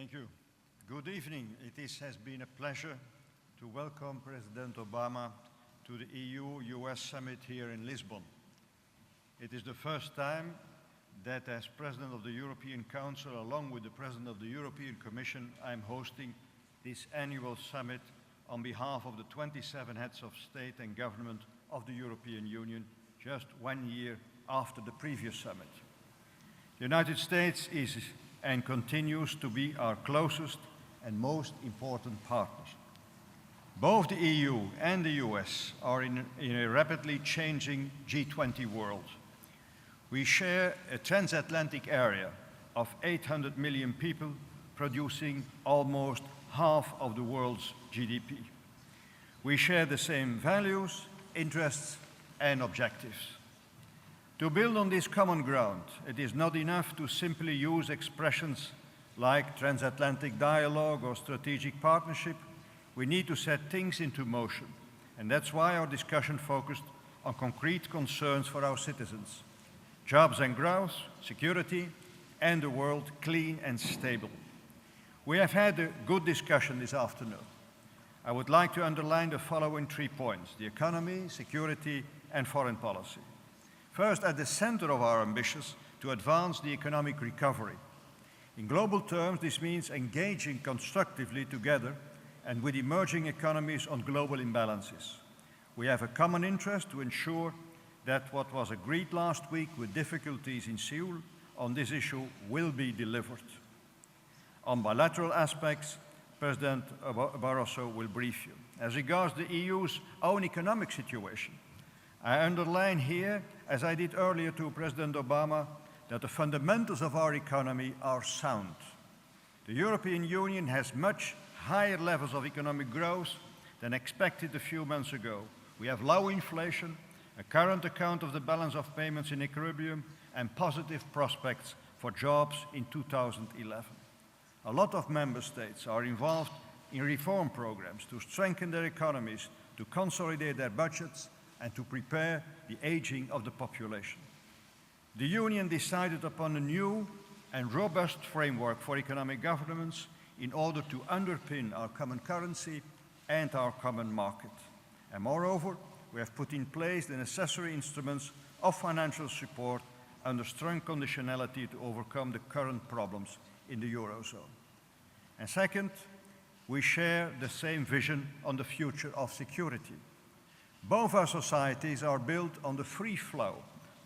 Thank you. Good evening. Has been a pleasure to welcome President Obama to the EU-US summit here in Lisbon. It is the first time that as President of the European Council, along with the President of the European Commission, I'm hosting this annual summit on behalf of the 27 heads of state and government of the European Union, just 1 year after the previous summit. The United States is and continues to be our closest and most important partners. Both the EU and the US are in a rapidly changing G20 world. We share a transatlantic area of 800 million people, producing almost half of the world's GDP. We share the same values, interests, and objectives. To build on this common ground, it is not enough to simply use expressions like transatlantic dialogue or strategic partnership. We need to set things into motion, and that's why our discussion focused on concrete concerns for our citizens: jobs and growth, security, and a world clean and stable. We have had a good discussion this afternoon. I would like to underline the following 3 points: the economy, security, and foreign policy. First, at the center of our ambitions to advance the economic recovery. In global terms, this means engaging constructively together and with emerging economies on global imbalances. We have a common interest to ensure that what was agreed last week with difficulties in Seoul on this issue will be delivered. On bilateral aspects, President Barroso will brief you. As regards the EU's own economic situation, I underline here, as I did earlier to President Obama, that the fundamentals of our economy are sound. The European Union has much higher levels of economic growth than expected a few months ago. We have low inflation, a current account of the balance of payments in equilibrium, and positive prospects for jobs in 2011. A lot of member states are involved in reform programs to strengthen their economies, to consolidate their budgets, and to prepare the aging of the population. The Union decided upon a new and robust framework for economic governance in order to underpin our common currency and our common market. And moreover, we have put in place the necessary instruments of financial support under strong conditionality to overcome the current problems in the Eurozone. And second, we share the same vision on the future of security. Both our societies are built on the free flow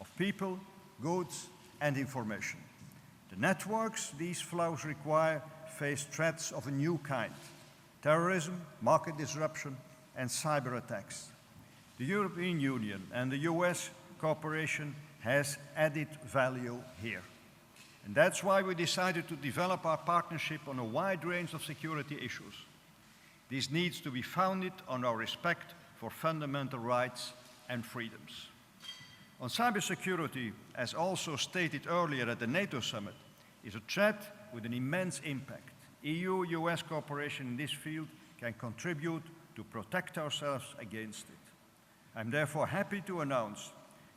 of people, goods, and information. The networks these flows require face threats of a new kind: terrorism, market disruption, and cyber attacks. The European Union and the US cooperation has added value here. And that's why we decided to develop our partnership on a wide range of security issues. This needs to be founded on our respect for fundamental rights and freedoms. On cybersecurity, as also stated earlier at the NATO summit, is a threat with an immense impact. EU-US cooperation in this field can contribute to protect ourselves against it. I'm therefore happy to announce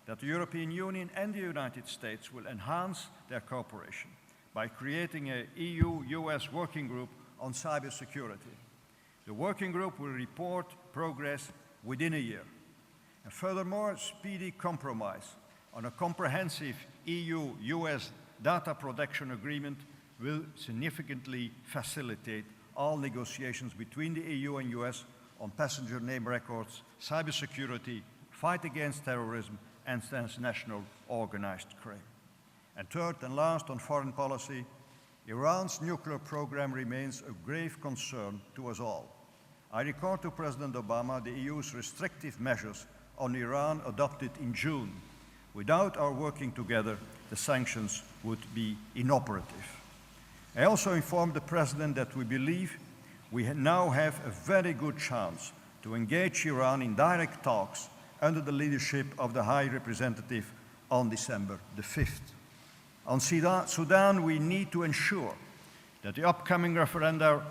that the European Union and the United States will enhance their cooperation by creating an EU-US working group on cybersecurity. The working group will report progress within a year. And furthermore, speedy compromise on a comprehensive EU-US data protection agreement will significantly facilitate all negotiations between the EU and US on passenger name records, cybersecurity, fight against terrorism, and transnational organized crime. And third and last, on foreign policy, Iran's nuclear program remains a grave concern to us all. I recall to President Obama the EU's restrictive measures on Iran adopted in June. Without our working together, the sanctions would be inoperative. I also informed the President that we believe we now have a very good chance to engage Iran in direct talks under the leadership of the High Representative on December the 5th. On Sudan, we need to ensure that the upcoming referenda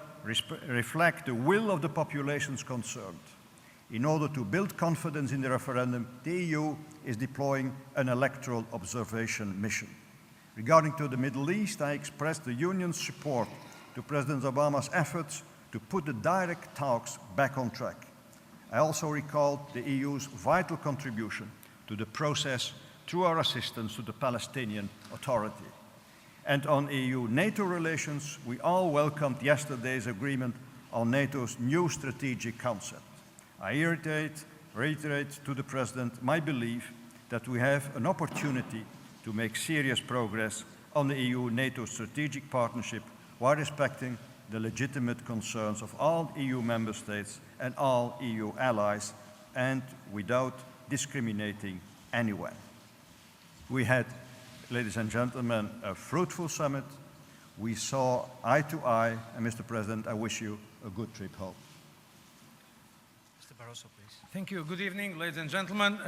reflect the will of the populations concerned. In order to build confidence in the referendum, the EU is deploying an electoral observation mission. Regarding to the Middle East, I expressed the Union's support to President Obama's efforts to put the direct talks back on track. I also recalled the EU's vital contribution to the process through our assistance to the Palestinian Authority. And on EU-NATO relations, we all welcomed yesterday's agreement on NATO's new strategic concept. I reiterate to the President my belief that we have an opportunity to make serious progress on the EU-NATO strategic partnership while respecting the legitimate concerns of all EU member states and all EU allies, and without discriminating anyone. We had, ladies and gentlemen, a fruitful summit. We saw eye to eye, and Mr. President, I wish you a good trip home. Mr. Barroso, please. Thank you. Good evening, ladies and gentlemen.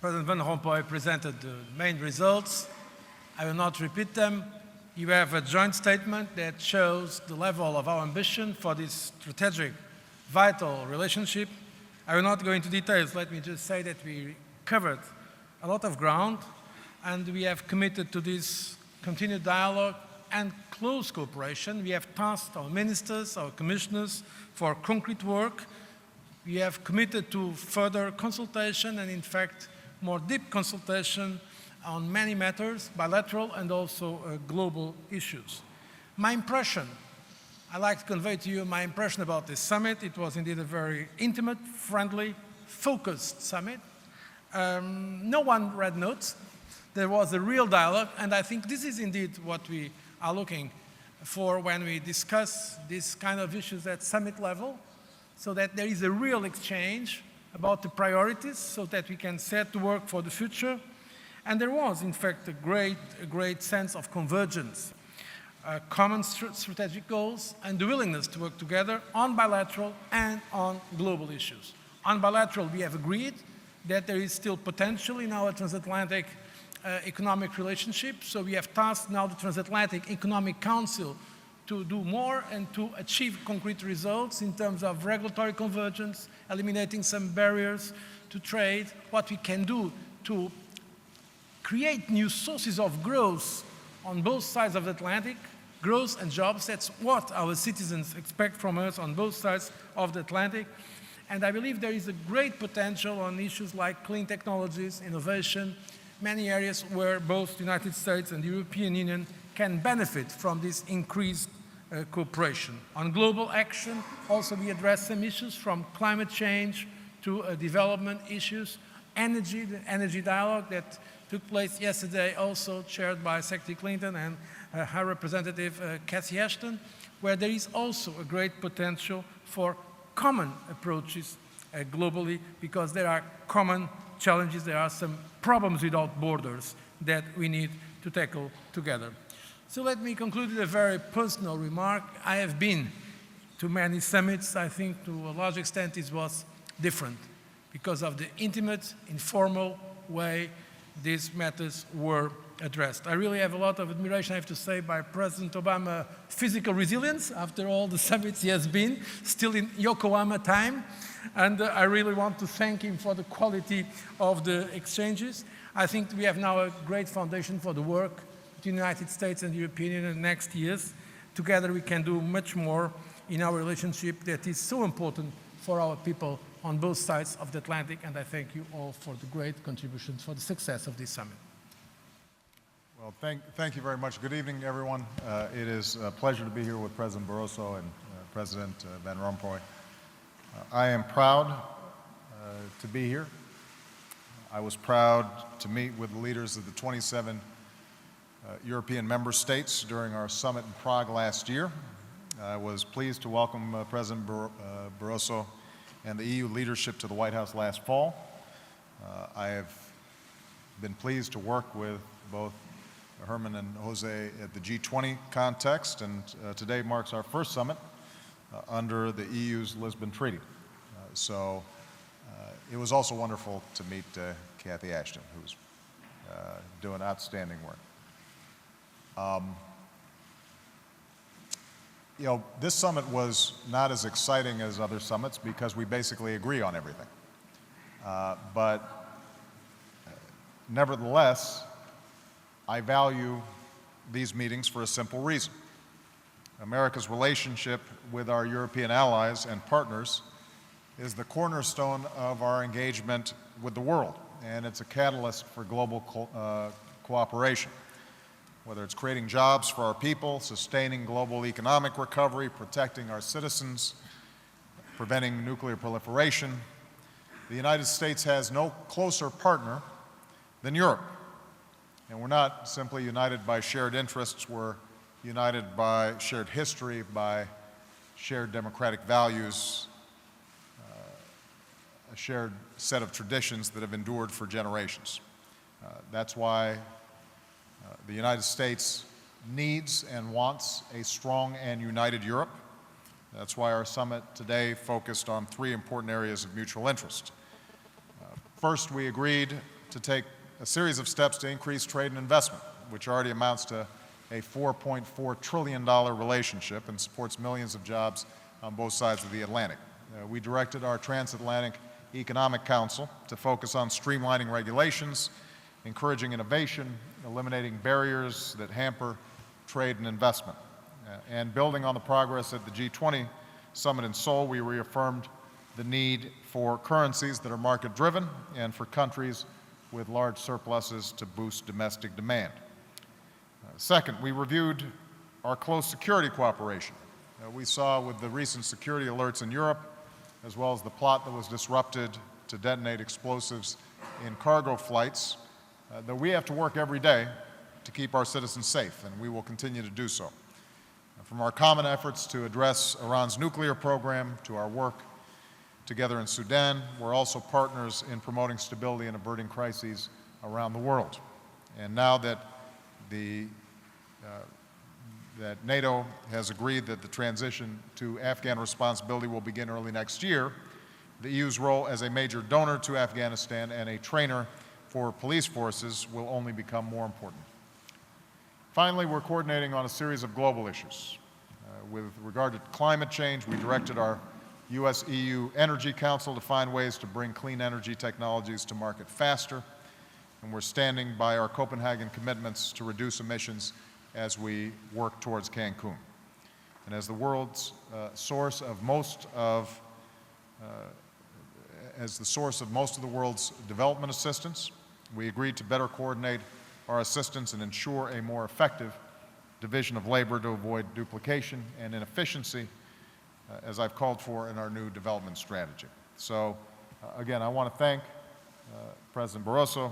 President Van Rompuy presented the main results. I will not repeat them. You have a joint statement that shows the level of our ambition for this strategic, vital relationship. I will not go into details. Let me just say that we covered a lot of ground, and we have committed to this continued dialogue and close cooperation. We have tasked our ministers, our commissioners for concrete work. We have committed to further consultation and, in fact, more deep consultation on many matters, bilateral and also global issues. My impression, I'd like to convey to you my impression about this summit. It was indeed a very intimate, friendly, focused summit. No one read notes. There was a real dialogue, and I think this is indeed what we are looking for when we discuss these kind of issues at summit level, so that there is a real exchange about the priorities so that we can set to work for the future. And there was, in fact, a great sense of convergence, common strategic goals, and the willingness to work together on bilateral and on global issues. On bilateral, we have agreed that there is still potential in our transatlantic economic relationship, so we have tasked now the Transatlantic Economic Council to do more and to achieve concrete results in terms of regulatory convergence, eliminating some barriers to trade, what we can do to create new sources of growth on both sides of the Atlantic, growth and jobs. That's what our citizens expect from us on both sides of the Atlantic. And I believe there is a great potential on issues like clean technologies, innovation, many areas where both the United States and the European Union can benefit from this increased cooperation. On global action, also we address some issues from climate change to development issues, energy, the energy dialogue that took place yesterday, also chaired by Secretary Clinton and High Representative Cathy Ashton, where there is also a great potential for common approaches globally, because there are common challenges, there are some problems without borders that we need to tackle together. So let me conclude with a very personal remark. I have been to many summits. I think to a large extent it was different because of the intimate, informal way these matters were addressed. I really have a lot of admiration, I have to say, by President Obama's physical resilience after all the summits he has been, still in Yokohama time. And I really want to thank him for the quality of the exchanges. I think we have now a great foundation for the work between the United States and the European Union in the next years. Together we can do much more in our relationship that is so important for our people on both sides of the Atlantic, and I thank you all for the great contributions for the success of this summit. Well, thank you very much. Good evening, everyone. It is a pleasure to be here with President Barroso and President Van Rompuy. I am proud to be here. I was proud to meet with the leaders of the 27 European member states during our summit in Prague last year. I was pleased to welcome President Barroso and the EU leadership to the White House last fall. I have been pleased to work with both Herman and Jose at the G20 context, and today marks our first summit under the EU's Lisbon Treaty. So it was also wonderful to meet Cathy Ashton, who's doing outstanding work. You know, this summit was not as exciting as other summits because we basically agree on everything. But nevertheless, I value these meetings for a simple reason. America's relationship with our European allies and partners is the cornerstone of our engagement with the world, and it's a catalyst for global cooperation. Whether it's creating jobs for our people, sustaining global economic recovery, protecting our citizens, preventing nuclear proliferation, the United States has no closer partner than Europe. And we're not simply united by shared interests, we're united by shared history, by shared democratic values, a shared set of traditions that have endured for generations. That's why the United States needs and wants a strong and united Europe. That's why our summit today focused on three important areas of mutual interest. First, we agreed to take a series of steps to increase trade and investment, which already amounts to a $4.4 trillion relationship and supports millions of jobs on both sides of the Atlantic. We directed our Transatlantic Economic Council to focus on streamlining regulations, encouraging innovation, eliminating barriers that hamper trade and investment. And building on the progress at the G20 summit in Seoul, we reaffirmed the need for currencies that are market-driven and for countries with large surpluses to boost domestic demand. Second, we reviewed our close security cooperation. We saw with the recent security alerts in Europe, as well as the plot that was disrupted to detonate explosives in cargo flights, that we have to work every day to keep our citizens safe, and we will continue to do so. From our common efforts to address Iran's nuclear program to our work together in Sudan, we're also partners in promoting stability and averting crises around the world. And now that that NATO has agreed that the transition to Afghan responsibility will begin early next year, the EU's role as a major donor to Afghanistan and a trainer for police forces will only become more important. Finally, we're coordinating on a series of global issues. With regard to climate change, we directed our U.S.-EU Energy Council to find ways to bring clean energy technologies to market faster, and we're standing by our Copenhagen commitments to reduce emissions as we work towards Cancun. And as the world's source of most of the world's development assistance, we agreed to better coordinate our assistance and ensure a more effective division of labor to avoid duplication and inefficiency, as I've called for in our new development strategy. So, again, I want to thank President Barroso,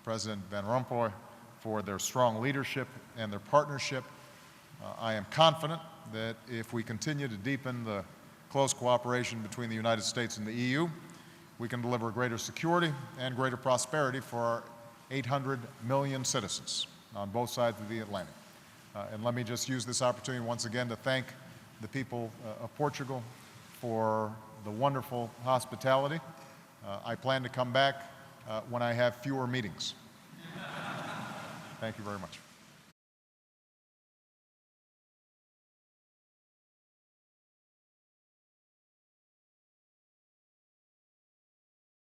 President Van Rompuy for their strong leadership and their partnership. I am confident that if we continue to deepen the close cooperation between the United States and the EU, we can deliver greater security and greater prosperity for our 800 million citizens on both sides of the Atlantic. And let me just use this opportunity once again to thank the people of Portugal for the wonderful hospitality. I plan to come back when I have fewer meetings. Thank you very much.